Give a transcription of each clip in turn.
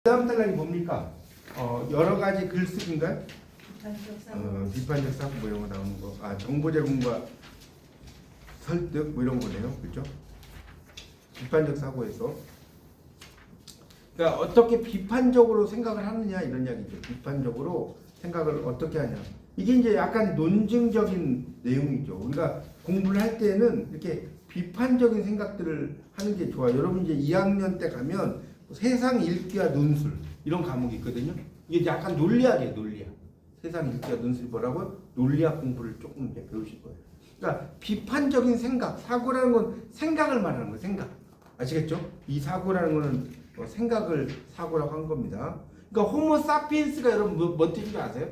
다음 단락이 뭡니까? 여러 가지 글쓰기인가요? 비판적 사고 뭐 이런 거 나오는 거. 정보 제공과 설득 뭐 이런 거네요. 그렇죠? 비판적 사고에서. 그러니까 어떻게 비판적으로 생각을 하느냐 이런 이야기죠. 비판적으로 생각을 어떻게 하냐. 이게 이제 약간 논증적인 내용이죠. 우리가 공부를 할 때는 이렇게 비판적인 생각들을 하는 게 좋아요. 여러분 이제 2학년 때 가면 세상 읽기와 논술 이런 과목이 있거든요. 이게 약간 논리학이에요. 논리학. 세상 읽기와 논술이 뭐라고? 논리학 공부를 조금 이제 배우실 거예요. 그러니까 비판적인 생각, 사고라는 건 생각을 말하는 거예요. 생각. 아시겠죠? 이 사고라는 거는 생각을 사고라고 한 겁니다. 그러니까 호모 사피엔스가 여러분 뭔 뜻인지 아세요?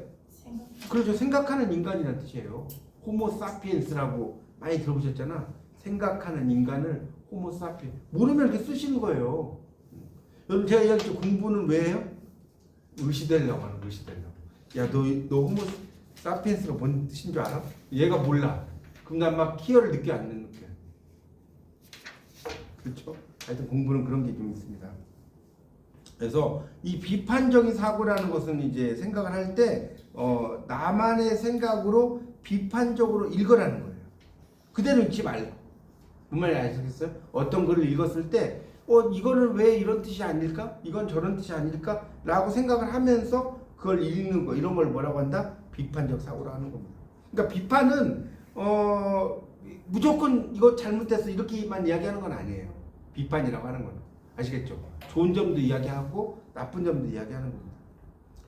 그렇죠. 생각하는 인간이라는 뜻이에요. 호모 사피엔스라고 많이 들어보셨잖아. 생각하는 인간을 호모 사피엔스. 모르면 이렇게 쓰시는 거예요. 여러분 제가 이야기했죠. 공부는 왜 해요? 의시되려고 하는 거예요. 의시되려고. 야, 너 호모 사피엔스가 뭔 뜻인 줄 알아? 얘가 몰라. 그럼 난 막 키어를 늦게 안 느껴. 그렇죠? 하여튼 공부는 그런 게 좀 있습니다. 그래서 이 비판적인 사고라는 것은 이제 생각을 할 때 나만의 생각으로 비판적으로 읽으라는 거예요. 그대로 읽지 말고. 뭔 말인지 아시겠어요? 어떤 글을 읽었을 때 이거는 왜 이런 뜻이 아닐까? 이건 저런 뜻이 아닐까? 라고 생각을 하면서 그걸 읽는 거. 이런 걸 뭐라고 한다? 비판적 사고라고 하는 겁니다. 그러니까 비판은 무조건 이거 잘못됐어 이렇게만 이야기하는 건 아니에요. 비판이라고 하는 건. 아시겠죠? 좋은 점도 이야기하고 나쁜 점도 이야기하는 겁니다.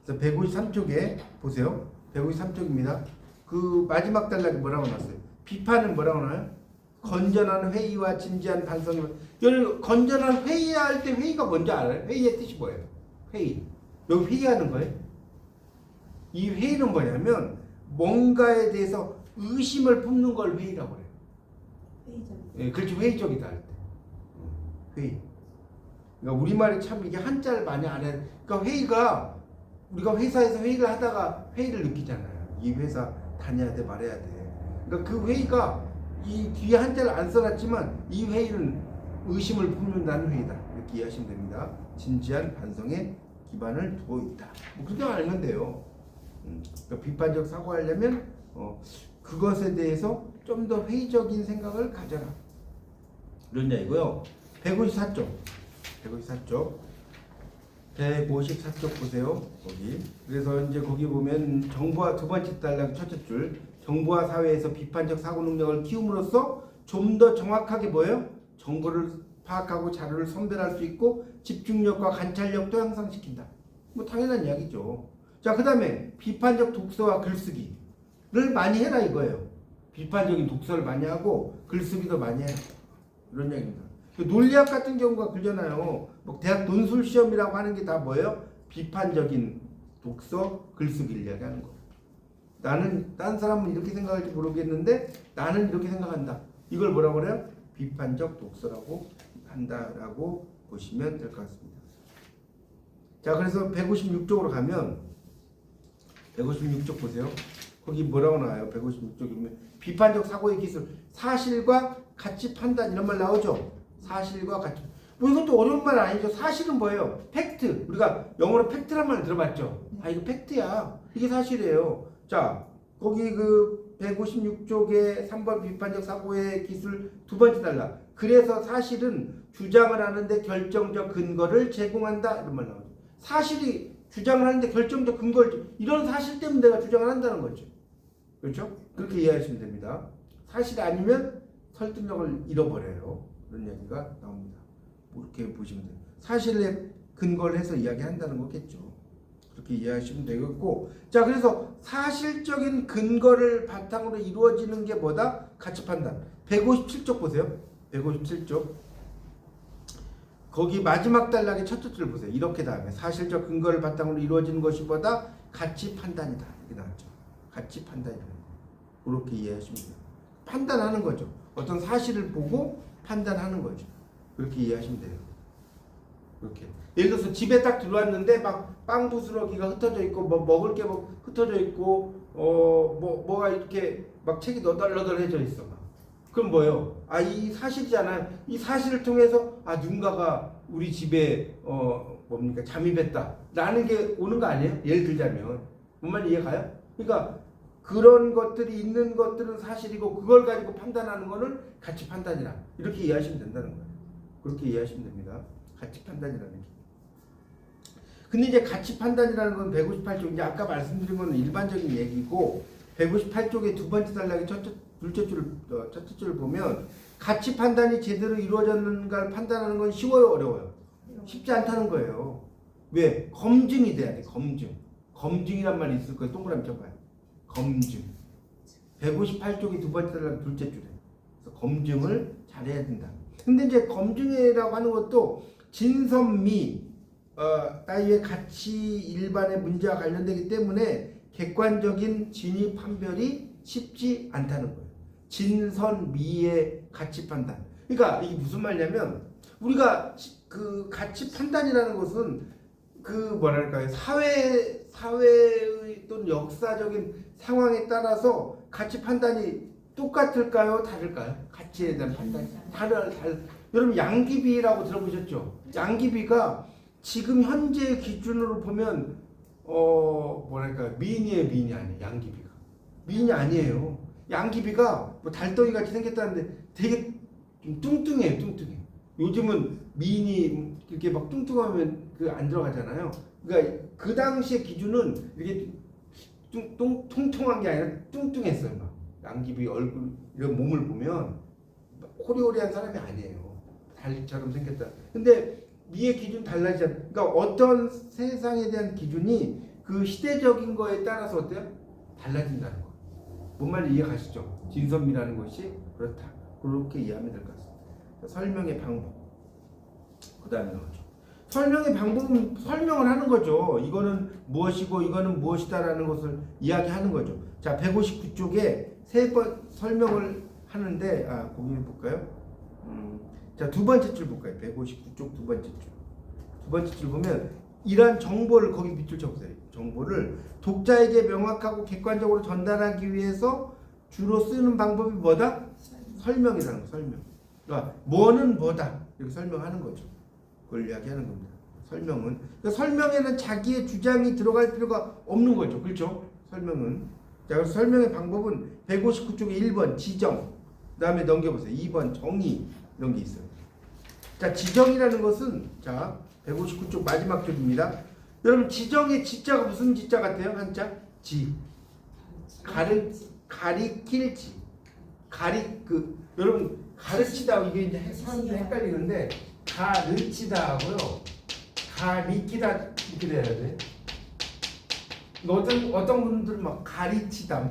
그래서 153쪽에 보세요. 153쪽입니다. 그 마지막 단락에 뭐라고 나왔어요? 비판은 뭐라고 나와요? 건전한 회의와 진지한 반성을. 여러분 건전한 회의할 때 회의가 뭔지 알아요? 회의의 뜻이 뭐예요? 회의. 여기 회의하는 거예요? 이 회의는 뭐냐면 뭔가에 대해서 의심을 품는 걸 회의라고 해요. 회의적. 예, 그렇지. 회의적이다 할 때. 회의. 그러니까 우리말이 참 이게 한자를 많이 안 해. 그러니까 회의가 우리가 회사에서 회의를 하다가 회의를 느끼잖아요. 이 회사 다녀야 돼 말해야 돼. 그러니까 그 회의가 이 뒤에 한자를 안 써놨지만 이 회의는 의심을 품는다는 회의다. 이렇게 이해하시면 됩니다. 진지한 반성에 기반을 두고 있다. 뭐 그렇게 알면 돼요. 그러니까 비판적 사고하려면 그것에 대해서 좀 더 회의적인 생각을 가져라. 이런 얘기고요. 154쪽. 154쪽 보세요. 거기. 그래서 이제 거기 보면 정보와 두 번째 단락 첫째 줄. 정보와 사회에서 비판적 사고 능력을 키움으로써 좀 더 정확하게 뭐예요? 정보를 파악하고 자료를 선별할 수 있고 집중력과 관찰력도 향상시킨다. 뭐 당연한 이야기죠. 자, 그 다음에 비판적 독서와 글쓰기를 많이 해라 이거예요. 비판적인 독서를 많이 하고 글쓰기도 많이 해라. 이런 얘기입니다. 논리학 같은 경우가 그러잖아요. 뭐 대학 논술 시험이라고 하는 게 다 뭐예요? 비판적인 독서, 글쓰기를 이야기하는 거. 나는 딴 사람은 이렇게 생각할지 모르겠는데 나는 이렇게 생각한다. 이걸 뭐라고 그래요? 비판적 독서라고 한다라고 보시면 될 것 같습니다. 자, 그래서 156쪽으로 가면 156쪽 보세요. 거기 뭐라고 나와요? 156쪽이면 비판적 사고의 기술, 사실과 가치 판단 이런 말 나오죠. 사실과 가치. 뭐 이것도 어려운 말 아니죠. 사실은 뭐예요? 팩트. 우리가 영어로 팩트란 말 들어봤죠. 이거 팩트야. 이게 사실이에요. 자, 거기 그 156쪽에 3번 비판적 사고의 기술 두 번째 단락. 그래서 사실은 주장을 하는데 결정적 근거를 제공한다. 이런 말 나오죠. 사실이 주장을 하는데 결정적 근거를, 이런 사실 때문에 내가 주장을 한다는 거죠. 그렇죠? 그렇게 이해하시면 됩니다. 사실이 아니면 설득력을 잃어버려요. 그런 얘기가 나옵니다. 이렇게 보시면 돼요. 사실에 근거를 해서 이야기한다는 거겠죠. 그렇게 이해하시면 되겠고, 자, 그래서 사실적인 근거를 바탕으로 이루어지는 게 뭐다? 가치 판단. 157쪽 보세요. 157쪽. 거기 마지막 단락의 첫째 줄 보세요. 이렇게 다음에 사실적 근거를 바탕으로 이루어지는 것이 뭐다? 가치 판단이다. 이렇게 나왔죠. 가치 판단이다. 그렇게 이해하시면 돼요. 판단하는 거죠. 어떤 사실을 보고 판단하는 거죠. 그렇게 이해하시면 돼요. 이렇게. 예를 들어서 집에 딱 들어왔는데 막 빵 부스러기가 흩어져 있고 뭐 먹을 게 뭐 흩어져 있고 뭐가 이렇게 막 책이 너덜너덜해져 있어. 막. 그럼 뭐예요? 이 사실이잖아요. 이 사실을 통해서 누군가가 우리 집에 뭡니까 잠입했다 라는 게 오는 거 아니에요? 예를 들자면 뭔 말인지 이해가요? 그러니까 그런 것들이 있는 것들은 사실이고 그걸 가지고 판단하는 거는 가치 판단이라 이렇게 이해하시면 된다는 거예요. 그렇게 이해하시면 됩니다. 가치 판단이라는 게. 근데 이제 가치 판단이라는 건 158쪽 이제 아까 말씀드린 건 일반적인 얘기고 158쪽의 두 번째 단락의 첫째 줄을 보면 가치 판단이 제대로 이루어졌는가를 판단하는 건 쉬워요, 어려워요? 쉽지 않다는 거예요. 왜? 검증이 돼야 돼. 검증이란 말이 있을 거예요. 동그라미 쳐봐요. 검증. 158쪽의 두 번째 단락 둘째 줄에. 그래서 검증을 잘해야 된다. 근데 이제 검증이라고 하는 것도 진선미 따위의 가치 일반의 문제와 관련되기 때문에 객관적인 진위 판별이 쉽지 않다는 거예요. 진선미의 가치 판단. 그러니까 이게 무슨 말이냐면 우리가 그 가치 판단이라는 것은 그 뭐랄까요 사회의 또는 역사적인 상황에 따라서 가치 판단이 똑같을까요? 다를까요? 가치에 대한 판단이 여러분 양귀비라고 들어보셨죠? 양귀비가 지금 현재 기준으로 보면 뭐랄까 미인이에요, 미인이 아니에요. 양귀비가 미인이 아니에요. 양귀비가 뭐 달덩이 같이 생겼다는데 되게 좀 뚱뚱해요. 요즘은 미인이 이렇게 막 뚱뚱하면 그 안 들어가잖아요. 그러니까 그 당시의 기준은 이렇게 통통한 게 아니라 뚱뚱했어요. 막 양귀비 얼굴 이런 몸을 보면 호리호리한 사람이 아니에요. 달처럼 생겼다. 근데 미의 기준 달라지잖아요. 그러니까 어떤 세상에 대한 기준이 그 시대적인 거에 따라서 어때요? 달라진다는 거. 뭔 말인지 이해가시죠? 진선미라는 것이 그렇다. 그렇게 이해하면 될 것 같습니다. 설명의 방법. 그 다음에 나오죠. 설명의 방법은 설명을 하는 거죠. 이거는 무엇이고 이거는 무엇이다라는 것을 이야기하는 거죠. 자, 159쪽에 세 번 설명을 하는데 거기 볼까요? 자, 두 번째 줄 볼까요? 159쪽 두 번째 줄. 두 번째 줄 보면 이러한 정보를 거기 밑줄 쳐보세요. 정보를 독자에게 명확하고 객관적으로 전달하기 위해서 주로 쓰는 방법이 뭐다? 설명이라는 거. 설명. 그러니까 뭐는 뭐다 이렇게 설명하는 거죠. 그걸 이야기하는 겁니다. 설명은 그러니까 설명에는 자기의 주장이 들어갈 필요가 없는 거죠. 그렇죠? 설명은. 자, 그래서 설명의 방법은 159쪽에 1번 지정, 그 다음에 넘겨보세요. 2번 정의 이런 게 있어요. 자, 지정이라는 것은 자 159쪽 마지막 줄입니다. 여러분 지정의 지자가 무슨 지자 같아요? 한자? 지. 가리킬 지. 여러분 가르치다 이게 이제 사람들이 헷갈리는데 가르치다 하고요. 가리키다 이렇게 돼야 돼. 어떤 분들은 막 가르치다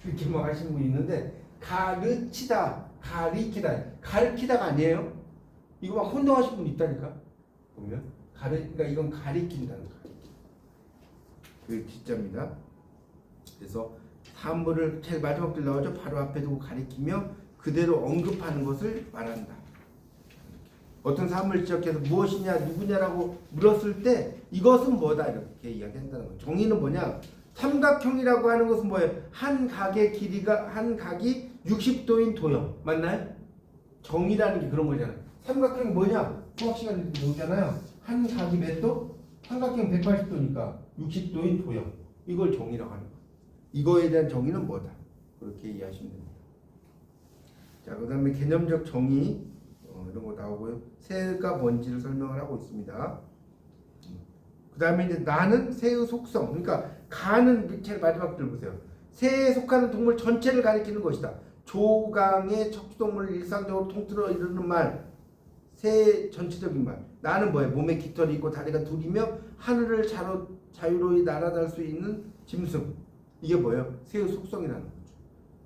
이렇게 막 하시는 분이 있는데 가르치다, 가리키다, 가르치다가 아니에요. 이거 막 혼동하시는 분 있다니까. 보면 그러니까 이건 가리킨다는 거. 그 진짜입니다. 그래서 사물을 제일 마지막 줄 나오죠. 바로 앞에 두고 가리키며 그대로 언급하는 것을 말한다. 어떤 사물을 지적해서 무엇이냐 누구냐라고 물었을 때 이것은 뭐다 이렇게 이야기한다는 거예요. 정의는 뭐냐? 삼각형이라고 하는 것은 뭐예요? 한 각의 길이가 한 각이 60도인 도형 맞나요? 정의라는 게 그런 거잖아요. 삼각형이 뭐냐? 수학 시간에 배우잖아요. 한 각이 몇 도? 삼각형 180도니까 60도인 도형. 이걸 정의라고 하는 거예요. 이거에 대한 정의는 뭐다? 그렇게 이해하시면 됩니다. 자, 그 다음에 개념적 정의 이런 거 나오고요. 새가 뭔지를 설명을 하고 있습니다. 그 다음에 이제 나는 새의 속성. 그러니까 가는 제일 마지막 줄 보세요. 새에 속하는 동물 전체를 가리키는 것이다. 조강의 척추동물을 일상적으로 통틀어 이루는 말. 새의 전체적인 말. 나는 뭐예요? 몸에 깃털이 있고 다리가 둘이며 하늘을 자유로이 날아갈 수 있는 짐승. 이게 뭐예요? 새의 속성이라는 거죠.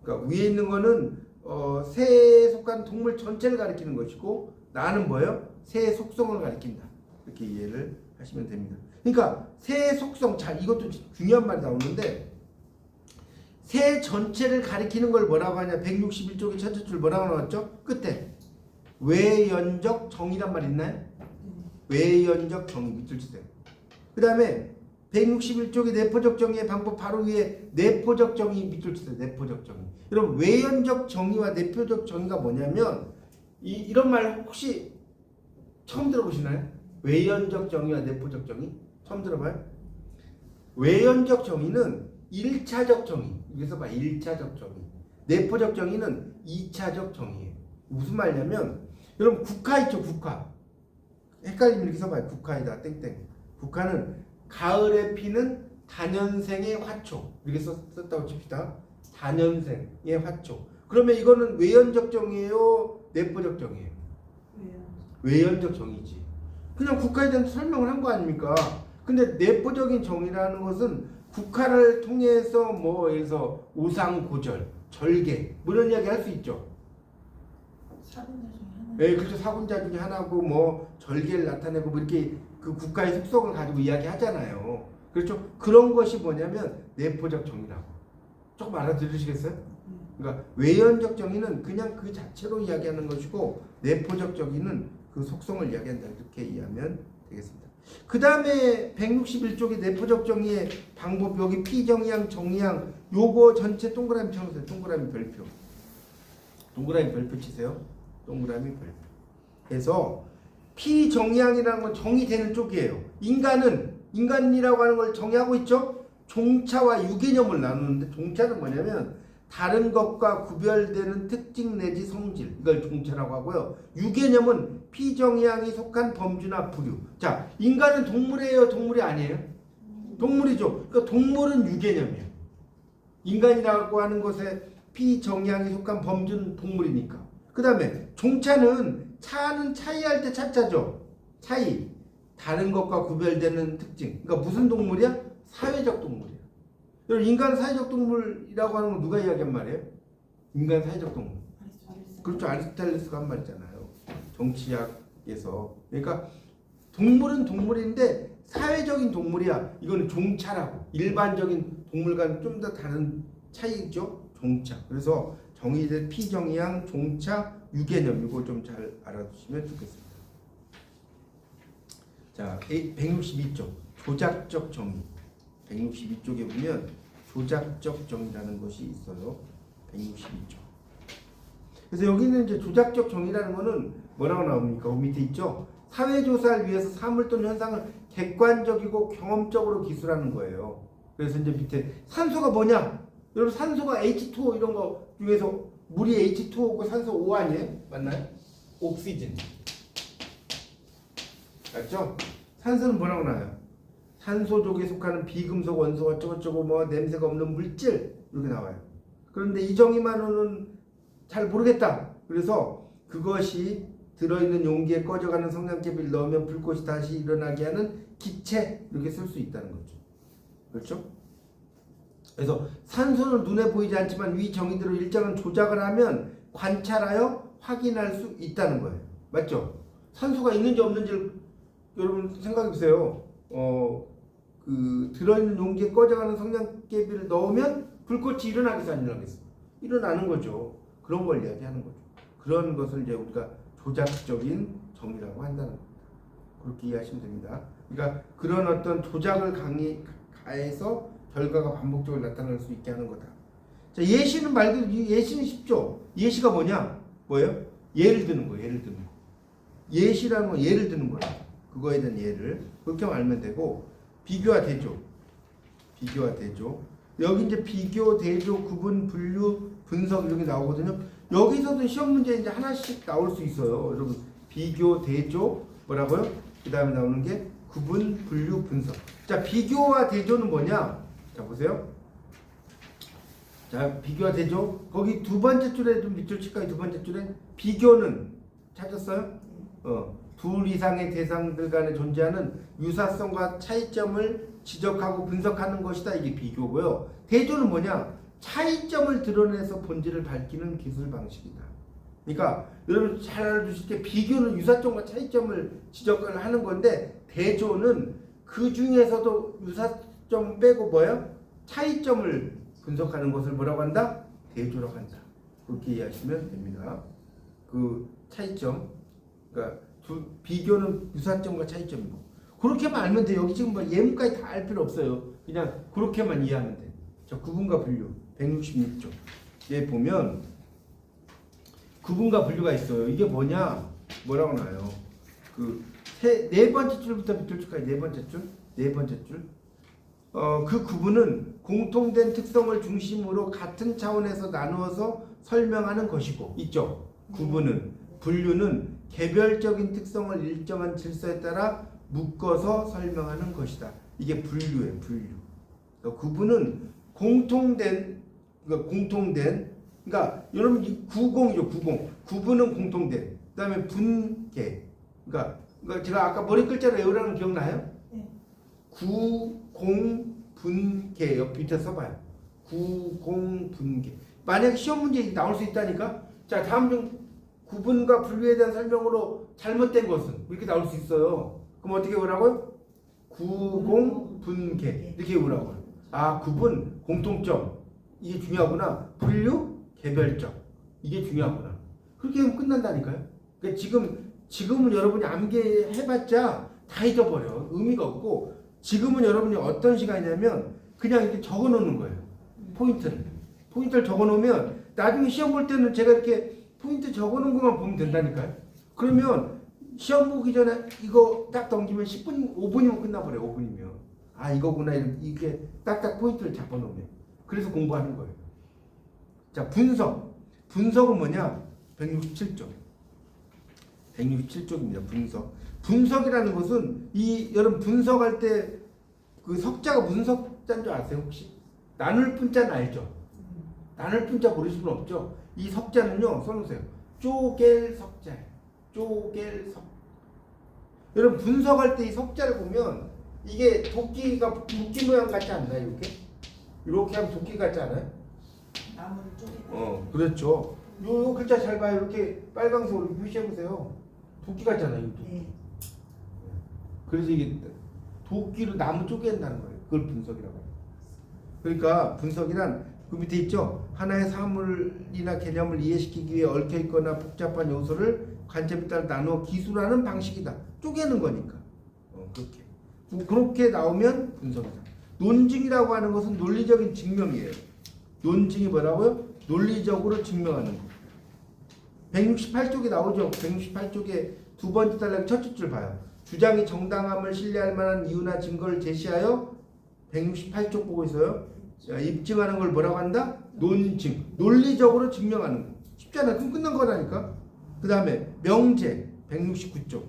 그러니까 위에 있는 거는 새에 속한 동물 전체를 가리키는 것이고 나는 뭐예요? 새의 속성을 가리킨다. 이렇게 이해를 하시면 됩니다. 그러니까 새의 속성, 자 이것도 중요한 말이 나오는데 새 전체를 가리키는 걸 뭐라고 하냐? 161쪽의 첫째 줄 뭐라고 나왔죠? 끝에 외연적 정의란 말 있나요? 외연적 정의 밑줄 치세요. 그 다음에 161쪽의 내포적 정의의 방법 바로 위에 내포적 정의 밑줄 치세요. 내포적 정의. 여러분 외연적 정의와 내포적 정의가 뭐냐면 이런 말 혹시 처음 들어보시나요? 외연적 정의와 내포적 정의 처음 들어봐요? 외연적 정의는 1차적 정의. 여기서 봐. 1차적 정의. 내포적 정의는 2차적 정의예요. 무슨 말이냐면 여러분 국화 있죠. 국화. 헷갈리면 이렇게 써봐요. 국화이다. 땡땡. 국화는 가을에 피는 단연생의 화초. 이렇게 썼다고 칩시다. 단연생의 화초. 그러면 이거는 외연적 정의예요? 내포적 정의예요? 외연적 정의지. 그냥 국화에 대한 설명을 한 거 아닙니까? 근데 내포적인 정의라는 것은 국화를 통해서 뭐 해서 우상고절, 절개 뭐 이런 이야기 할 수 있죠. 사군자 중에 하나. 네, 그렇죠. 사군자 중에 하나고 뭐 절개를 나타내고 뭐 이렇게 그 국가의 속성을 가지고 이야기하잖아요. 그렇죠. 그런 것이 뭐냐면 내포적 정의라고. 조금 알아들으시겠어요? 그러니까 외연적 정의는 그냥 그 자체로 이야기하는 것이고 내포적 정의는 그 속성을 이야기한다. 이렇게 이해하면 되겠습니다. 그 다음에 161쪽의 내포적 정의의 방법 여기 피정의양, 정의양 요거 전체 동그라미 쳐보세요. 동그라미 별표. 동그라미 별표 치세요. 동그라미 별표. 그래서 피정의양이라는 건 정의되는 쪽이에요. 인간이라고 하는 걸 정의하고 있죠. 종차와 유개념을 나누는데 종차는 뭐냐면 다른 것과 구별되는 특징 내지 성질 이걸 종차라고 하고요. 유개념은 피정의양이 속한 범주나 부류. 자, 인간은 동물이에요? 동물이 아니에요? 동물이죠. 그러니까 동물은 유개념이에요. 인간이라고 하는 것에 피정의양이 속한 범주는 동물이니까. 그 다음에 종차는 차는 차이할 때 차차죠. 차이. 다른 것과 구별되는 특징. 그러니까 무슨 동물이야? 사회적 동물이야. 여러분 인간 사회적 동물이라고 하는 건 누가 이야기한 말이에요? 인간 사회적 동물. 그렇죠. 아리스토텔레스가 한 말이잖아요. 정치학에서. 그러니까 동물은 동물인데 사회적인 동물이야. 이거는 종차라고. 일반적인 동물과는 좀 더 다른 차이죠. 종차. 그래서 정의된 피정의양, 종차, 유개념 이거 좀 잘 알아두시면 좋겠습니다. 자, 162쪽 조작적 정의. 162쪽에 보면 조작적 정의라는 것이 있어요. 162쪽. 그래서 여기는 이제 조작적 정의라는 거는 뭐라고 나옵니까? 그 밑에 있죠. 사회조사를 위해서 사물 또는 현상을 객관적이고 경험적으로 기술하는 거예요. 그래서 이제 밑에 산소가 뭐냐? 여러분 산소가 H2O 이런 거 중에서 물이 H2O고 산소 O 아니에요? 맞나요? 옥시즌. 맞죠? 산소는 뭐라고 나와요? 산소족에 속하는 비금속 원소 어쩌고저쩌고 뭐 냄새가 없는 물질 이렇게 나와요. 그런데 이 정의만으로는 잘 모르겠다. 그래서 그것이 들어있는 용기에 꺼져가는 성냥개비를 넣으면 불꽃이 다시 일어나게 하는 기체 이렇게 쓸 수 있다는 거죠. 그렇죠? 그래서 산소는 눈에 보이지 않지만 위 정의대로 일정한 조작을 하면 관찰하여 확인할 수 있다는 거예요. 맞죠? 산소가 있는지 없는지를 여러분 생각해 보세요. 그 들어있는 용기에 꺼져가는 성냥개비를 넣으면 불꽃이 일어나겠어 안 일어나겠어? 일어나는 거죠. 그런 걸 이야기하는 거죠. 그런 것을 이제 우리가 조작적인 정의라고 한다는 겁니다. 그렇게 이해하시면 됩니다. 그러니까 그런 어떤 조작을 가해서 결과가 반복적으로 나타날 수 있게 하는 거다. 자, 예시는 말 그대로 예시는 쉽죠. 예시가 뭐냐? 뭐예요? 예를 드는 거예요. 예를 드는 거. 예시라는 건 예를 드는 거라. 그거에 대한 예를 그렇게 알면 되고 비교와 대조. 비교와 대조. 여기 이제 비교, 대조, 구분, 분류, 분석 이런 게 나오거든요. 여기서도 시험 문제 이제 하나씩 나올 수 있어요. 여러분 비교, 대조 뭐라고요? 그 다음에 나오는 게 구분, 분류, 분석. 자, 비교와 대조는 뭐냐? 자, 보세요. 자, 비교와 대조. 거기 두 번째 줄에 좀 밑줄 칠까요? 두 번째 줄에 비교는 찾았어요? 둘 이상의 대상들 간에 존재하는 유사성과 차이점을 지적하고 분석하는 것이다. 이게 비교고요. 대조는 뭐냐? 차이점을 드러내서 본질을 밝히는 기술 방식이다. 그러니까 여러분 잘 알아두실 때 비교는 유사점과 차이점을 지적을 하는 건데 대조는 그 중에서도 유사점 빼고 뭐예요? 차이점을 분석하는 것을 뭐라고 한다? 대조라고 한다. 그렇게 이해하시면 됩니다. 그 차이점, 그러니까 비교는 유사점과 차이점이고 그렇게만 알면 돼. 여기 지금 뭐 예문까지 다 알 필요 없어요. 그냥 그렇게만 이해하면 돼. 자, 구분과 분류 166쪽. 얘 보면 구분과 분류가 있어요. 이게 뭐냐? 뭐라고 나와요? 그 네 번째 줄부터 밑줄 줄까요? 네 번째 줄. 그 구분은 공통된 특성을 중심으로 같은 차원에서 나누어서 설명하는 것이고 있죠. 구분은 분류는 개별적인 특성을 일정한 질서에 따라 묶어서 설명하는 것이다. 이게 분류예요. 분류. 그러니까 구분은 공통된 그러니까 여러분 이 구공이죠. 구분은 공통된. 그다음에 분계. 그러니까 제가 아까 머리 글자로 외우라는 거 기억나요? 네. 구공분계 옆 밑에 써봐요. 구공분계. 만약에 시험 문제 나올 수 있다니까. 자, 다음 중 구분과 분류에 대한 설명으로 잘못된 것은 이렇게 나올 수 있어요. 그럼 어떻게 외우라고요? 구공분계 이렇게 외우라고요. 아, 구분 공통점 이게 중요하구나. 분류 개별적 이게 중요하구나. 그렇게 하면 끝난다니까요. 그러니까 지금은 여러분이 암기해봤자 다 잊어버려. 의미가 없고 지금은 여러분이 어떤 시간이냐면 그냥 이렇게 적어놓는 거예요. 포인트를 적어놓으면 나중에 시험 볼 때는 제가 이렇게 포인트 적어놓은 것만 보면 된다니까요. 그러면 시험 보기 전에 이거 딱 넘기면 10분, 5분이면 끝나버려요. 5분이면. 아, 이거구나. 이렇게 딱딱 포인트를 잡아놓으면. 그래서 공부하는 거예요. 자, 분석은 뭐냐? 167쪽. 167쪽입니다. 분석이라는 것은 여러분 분석할 때 그 석자가 무슨 석자인 줄 아세요? 혹시? 나눌 분자는 알죠? 나눌 분자 모르실 분 없죠? 이 석자는요. 써놓으세요. 쪼갤 석자예요. 쪼갤 석. 여러분 분석할 때 이 석자를 보면 이게 도끼 모양 같지 않나요? 이렇게 하면 도끼 같지 않아요? 나무를 쪼개. 그렇죠. 요 글자 잘 봐요. 이렇게 빨강색으로 표시해 보세요. 도끼 같잖아요. 네. 그래서 이게 도끼로 나무 쪼갠다는 거예요. 그걸 분석이라고 해요. 그러니까 분석이란 그 밑에 있죠. 하나의 사물이나 개념을 이해시키기 위해 얽혀 있거나 복잡한 요소를 관점에 따라 나누어 기술하는 방식이다. 쪼개는 거니까. 그렇게 나오면 분석이다. 논증이라고 하는 것은 논리적인 증명이에요. 논증이 뭐라고요? 논리적으로 증명하는 거. 168쪽에 나오죠. 168쪽에 두 번째 단락 첫째 줄 봐요. 주장이 정당함을 신뢰할 만한 이유나 증거를 제시하여 168쪽 보고 있어요. 자, 입증하는 걸 뭐라고 한다? 논증. 논리적으로 증명하는 거. 쉽지 않아. 그럼 끝난 거라니까. 그 다음에 명제 169쪽.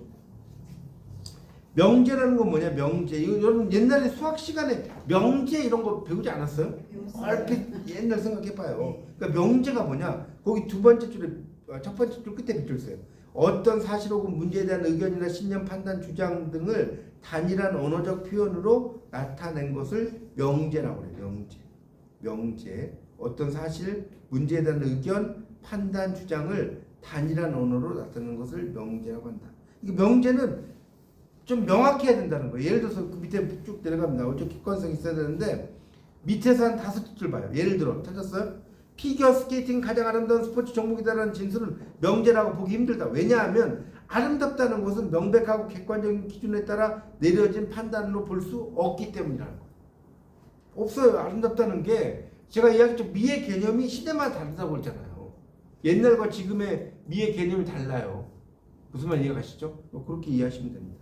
명제라는 건 뭐냐? 명제. 이거 여러분 옛날에 수학 시간에 명제 이런 거 배우지 않았어요? 얼핏 옛날 생각해봐요. 그러니까 명제가 뭐냐? 거기 두 번째 줄에 첫 번째 줄 끝에 밑줄 써요. 어떤 사실 혹은 문제에 대한 의견이나 신념, 판단, 주장 등을 단일한 언어적 표현으로 나타낸 것을 명제라고 해요. 명제. 어떤 사실, 문제에 대한 의견, 판단, 주장을 단일한 언어로 나타내는 것을 명제라고 한다. 이 명제는 좀 명확해야 된다는 거예요. 예를 들어서 그 밑에 쭉 내려가면 나오죠. 객관성이 있어야 되는데 밑에서 한 5줄 봐요. 예를 들어 찾았어요? 피겨 스케이팅 가장 아름다운 스포츠 종목이다라는 진술은 명제라고 보기 힘들다. 왜냐하면 아름답다는 것은 명백하고 객관적인 기준에 따라 내려진 판단으로 볼 수 없기 때문이라는 거예요. 없어요. 아름답다는 게 제가 이야기했죠. 미의 개념이 시대마다 다르다고 그랬잖아요. 옛날과 지금의 미의 개념이 달라요. 무슨 말 이해가시죠? 그렇게 이해하시면 됩니다.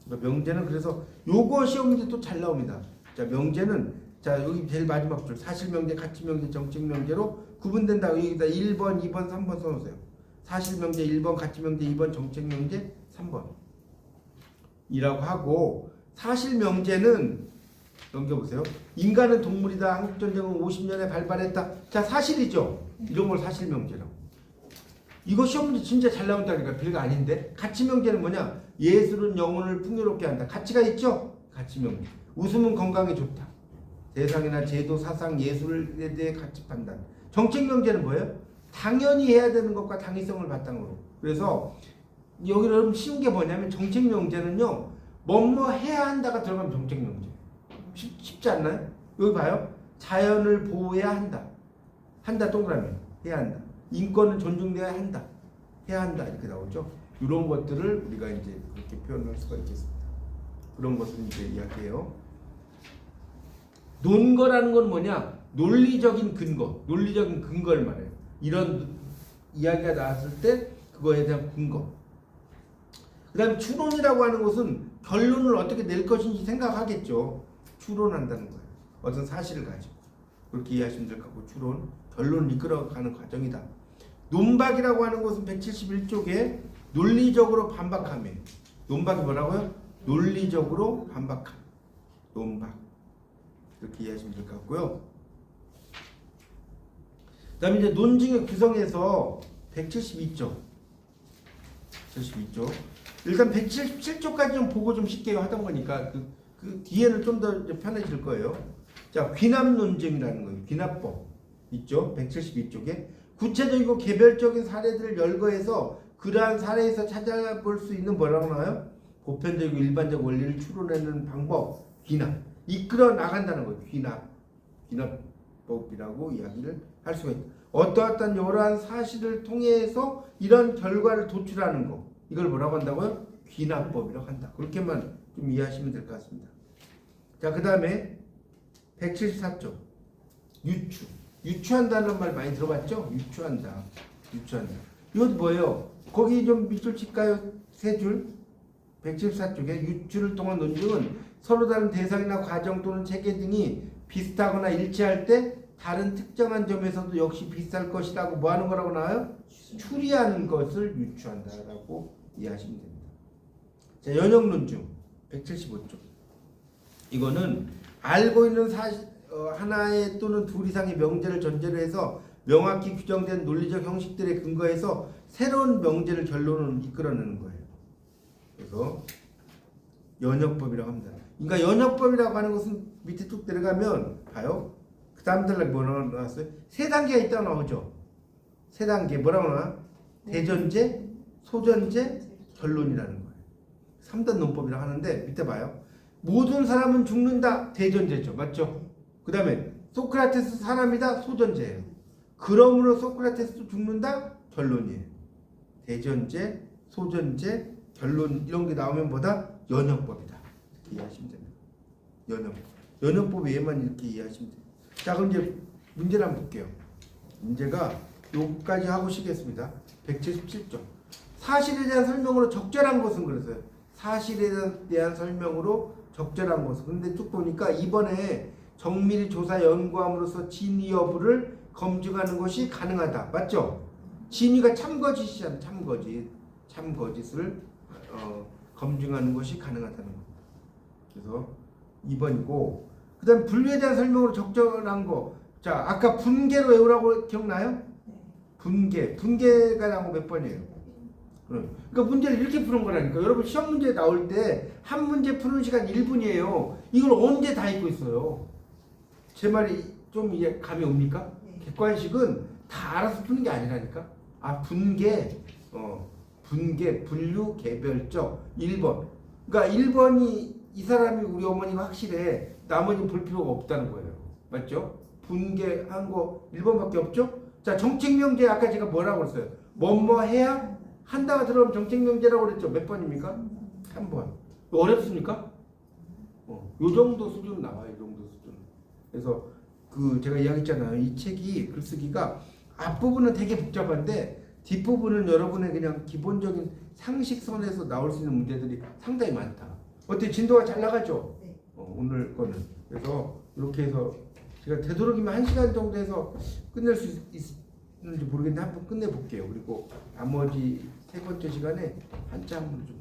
그러니까 명제는 그래서 요거 시험 문제 또 잘 나옵니다. 자, 명제는 자, 여기 제일 마지막 줄 사실명제, 가치명제, 정책명제로 구분된다. 여기다 1번, 2번, 3번 써놓으세요. 사실명제 1번, 가치명제 2번, 정책명제 3번 이라고 하고 사실명제는 넘겨보세요. 인간은 동물이다. 한국전쟁은 50년에 발발했다. 자, 사실이죠. 이런 걸 사실명제라고. 이거 시험 문제 진짜 잘 나온다니까. 별거 아닌데. 가치명제는 뭐냐? 예술은 영혼을 풍요롭게 한다. 가치가 있죠? 가치명제. 웃음은 건강에 좋다. 세상이나 제도, 사상, 예술에 대해 가치 판단. 정책명제는 뭐예요? 당연히 해야 되는 것과 당위성을 바탕으로. 그래서 여기 여러분 쉬운 게 뭐냐면 정책명제는요. 뭐뭐 해야 한다가 들어가면 정책명제. 쉽지 않나요? 여기 봐요. 자연을 보호해야 한다. 한다 동그라미. 해야 한다. 인권은 존중돼야 한다. 해야 한다. 이렇게 나오죠. 이런 것들을 우리가 이제 그렇게 표현할 수가 있겠습니다. 그런 것을 이제 이야기해요. 논거라는 건 뭐냐? 논리적인 근거를 말해요. 이런 이야기가 나왔을 때 그거에 대한 근거. 그 다음에 추론이라고 하는 것은 결론을 어떻게 낼 것인지 생각하겠죠. 추론한다는 거예요. 어떤 사실을 가지고. 그렇게 이해하시면 될 것 같고, 추론, 결론을 이끌어가는 과정이다. 논박이라고 하는 것은 171쪽에 논리적으로 반박함이에요. 논박이 뭐라고요? 논리적으로 반박함. 논박. 이렇게 이해하시면 될 것 같고요. 그 다음에 이제 논증의 구성에서 172쪽. 172쪽. 일단 177쪽까지 좀 보고 좀 쉽게 하던 거니까 그 뒤에는 좀 더 편해질 거예요. 자, 귀납 논증이라는 거예요. 귀납법 있죠? 172쪽에 구체적이고 개별적인 사례들을 열거해서 그러한 사례에서 찾아볼 수 있는 뭐라고 나와요? 보편적이고 일반적 원리를 추론하는 방법, 귀납. 이끌어 나간다는 거예요. 귀납법이라고 이야기를 할 수가 있다. 어떠한 여러한 사실을 통해서 이런 결과를 도출하는 거. 이걸 뭐라고 한다고요? 귀납법이라고 한다. 그렇게만 좀 이해하시면 될 것 같습니다. 자, 그 다음에 174쪽 유추. 유추한다는 말 많이 들어봤죠? 유추한다. 이것도 뭐예요? 거기 좀 밑줄 칠까요? 세 줄. 174쪽에 유추를 통한 논증은 서로 다른 대상이나 과정 또는 체계 등이 비슷하거나 일치할 때 다른 특정한 점에서도 역시 비슷할 것이라고 뭐 하는 거라고 나와요? 추리하는 것을 유추한다라고 이해하시면 됩니다. 자, 연역 논증 175쪽. 이거는 알고 있는 하나의 또는 둘 이상의 명제를 전제로 해서 명확히 규정된 논리적 형식들에 근거해서 새로운 명제를 결론을 이끌어내는 거예요. 그래서 연역법이라고 합니다. 그러니까 연역법이라고 하는 것은 밑에 쭉 내려가면 봐요. 그 다음 단락에 뭐라고 나왔어요? 세 단계가 있다고 나오죠. 세 단계 뭐라고 나와? 대전제, 소전제, 결론이라는 거예요. 3단 논법이라고 하는데 밑에 봐요. 모든 사람은 죽는다. 대전제죠. 맞죠? 그 다음에 소크라테스 사람이다. 소전제예요. 그러므로 소크라테스도 죽는다. 결론이에요. 대전제, 소전제, 결론 이런 게 나오면 뭐다? 연역법이다. 이렇게 이해하시면 됩니다. 연역법 얘만 이렇게 이해하시면 돼요. 자, 그럼 이제 문제를 한번 볼게요. 문제가 여기까지 하고 쉬겠습니다. 177쪽. 사실에 대한 설명으로 적절한 것은 그랬어요. 사실에 대한 설명으로 적절한 것은. 근데 쭉 보니까 이번에 정밀히 조사 연구함으로써 진위 여부를 검증하는 것이 가능하다. 맞죠? 진위가 참거짓이잖아요. 참거짓을 검증하는 것이 가능하다는 겁니다. 그래서 2번이고, 그 다음 분류에 대한 설명으로 적절한 거. 자, 아까 분계로 외우라고 기억나요? 분계가 나온 거 몇 번이에요? 그러니까 문제를 이렇게 푸는 거라니까. 여러분 시험 문제 나올 때 한 문제 푸는 시간 1분이에요. 이걸 언제 다 읽고 있어요? 제 말이 좀 이해 감이 옵니까? 객관식은 다 알아서 푸는 게 아니라니까. 아, 분계, 분류, 개별적 1번. 그러니까 1번이 이 사람이 우리 어머니가 확실해. 나머지는 볼 필요가 없다는 거예요. 맞죠? 분계한 거 1번밖에 없죠? 자, 정책명제 아까 제가 뭐라고 그랬어요? 뭐뭐 해야 한다가 들어오면 정책명제라고 그랬죠? 몇 번입니까? 3번. 어렵습니까? 요 정도 수준 나와요. 이 정도 수준. 그래서 제가 이야기했잖아요. 이 책이 글쓰기가 앞부분은 되게 복잡한데 뒷부분은 여러분의 그냥 기본적인 상식선에서 나올 수 있는 문제들이 상당히 많다. 어때? 진도가 잘 나가죠? 네. 오늘 거는. 그래서 이렇게 해서 제가 되도록이면 1시간 정도 해서 끝낼 수 있는지 모르겠는데 한번 끝내볼게요. 그리고 나머지 세 번째 시간에 한자 한번 좀